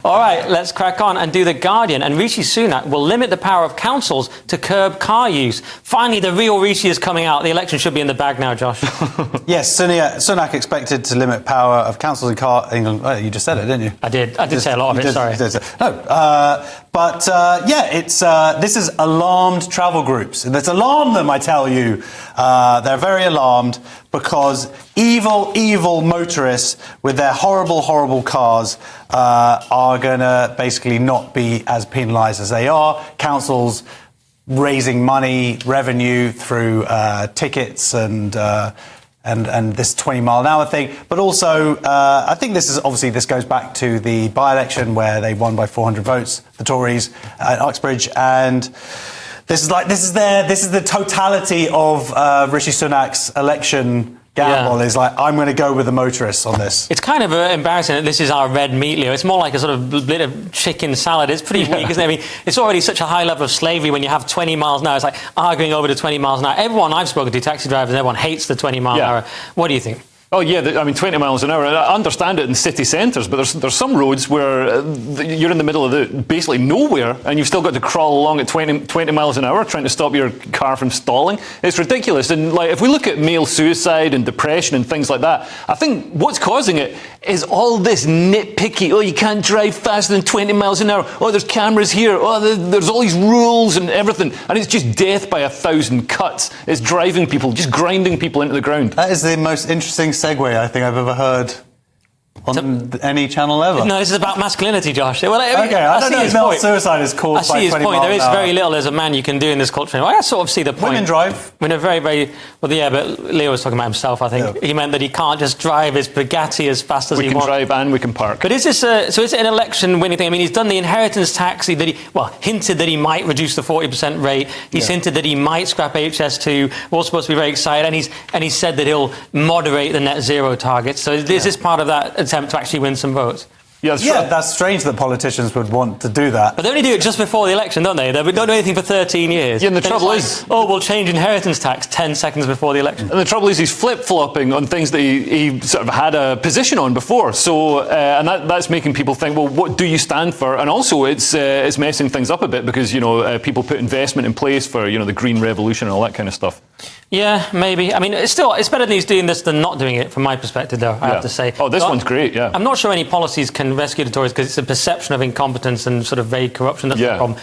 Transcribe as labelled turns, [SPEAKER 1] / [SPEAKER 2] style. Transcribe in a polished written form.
[SPEAKER 1] All right, let's crack on and do The Guardian. And Rishi Sunak will limit the power of councils to curb car use. Finally, the real Rishi is coming out. The election should be in the bag now, Josh.
[SPEAKER 2] Yes, Sunak expected to limit power of councils in car England. Oh, you just said it, didn't you?
[SPEAKER 1] I did say a lot of it, sorry.
[SPEAKER 2] This has alarmed travel groups. And let's alarm them, I tell you. They're very alarmed because evil motorists with their horrible cars are going to basically not be as penalised as they are. Councils raising money, revenue through tickets and this 20-mile-an-hour thing. But also, I think this goes back to the by-election where they won by 400 votes, the Tories at Uxbridge, and this is the totality of Rishi Sunak's election gamble. Is like, I'm going to go with the motorists on this.
[SPEAKER 1] It's kind of embarrassing that this is our red meat, Leo. It's more like a sort of bit of chicken salad. It's pretty weak, isn't it? I mean, it's already such a high level of slavery when you have 20 miles an hour. It's like arguing over the 20 miles an hour. Everyone I've spoken to, taxi drivers, everyone hates the 20 mile an hour. What do you think?
[SPEAKER 3] Oh, yeah, 20 miles an hour. I understand it in city centres, but there's some roads where you're in the middle of basically nowhere, and you've still got to crawl along at 20 miles an hour trying to stop your car from stalling. It's ridiculous. And if we look at male suicide and depression and things like that, I think what's causing it is all this nitpicky, you can't drive faster than 20 miles an hour. Oh, there's cameras here. Oh, there's all these rules and everything. And it's just death by 1,000 cuts. It's driving people, just grinding people into the ground.
[SPEAKER 2] That is the most interesting segue I think I've ever heard on any channel ever.
[SPEAKER 1] No, this is about masculinity, Josh. Well,
[SPEAKER 2] I don't know if male suicide is caused by 20 miles an hour. I see his point. There is very little as a man you can do in this culture. I sort of see the point. Women drive.
[SPEAKER 1] When a very but Leo was talking about himself, I think. Yeah. He meant that he can't just drive his Bugatti as fast as he wants.
[SPEAKER 3] We can drive and we can park.
[SPEAKER 1] But is this so is it an election winning thing? I mean, he's done the inheritance tax that hinted that he might reduce the 40% rate. He's hinted that he might scrap HS2. We're all supposed to be very excited. And he's said that he'll moderate the net zero targets. So is this part of that attempt to actually win some votes?
[SPEAKER 2] Yeah, that's strange that politicians would want to do that.
[SPEAKER 1] But they only do it just before the election, don't they? They don't do anything for 13 years.
[SPEAKER 3] Yeah, and the trouble is...
[SPEAKER 1] we'll change inheritance tax 10 seconds before the election.
[SPEAKER 3] And the trouble is he's flip-flopping on things that he sort of had a position on before. So, and that's making people think, well, what do you stand for? And also it's messing things up a bit because, people put investment in place for, the green revolution and all that kind of stuff.
[SPEAKER 1] Yeah, maybe. I mean, it's better that he's doing this than not doing it, from my perspective, though, I have to say.
[SPEAKER 3] Oh, this one's great, yeah.
[SPEAKER 1] I'm not sure any policies can rescue the Tories because it's a perception of incompetence and sort of vague corruption. That's the problem.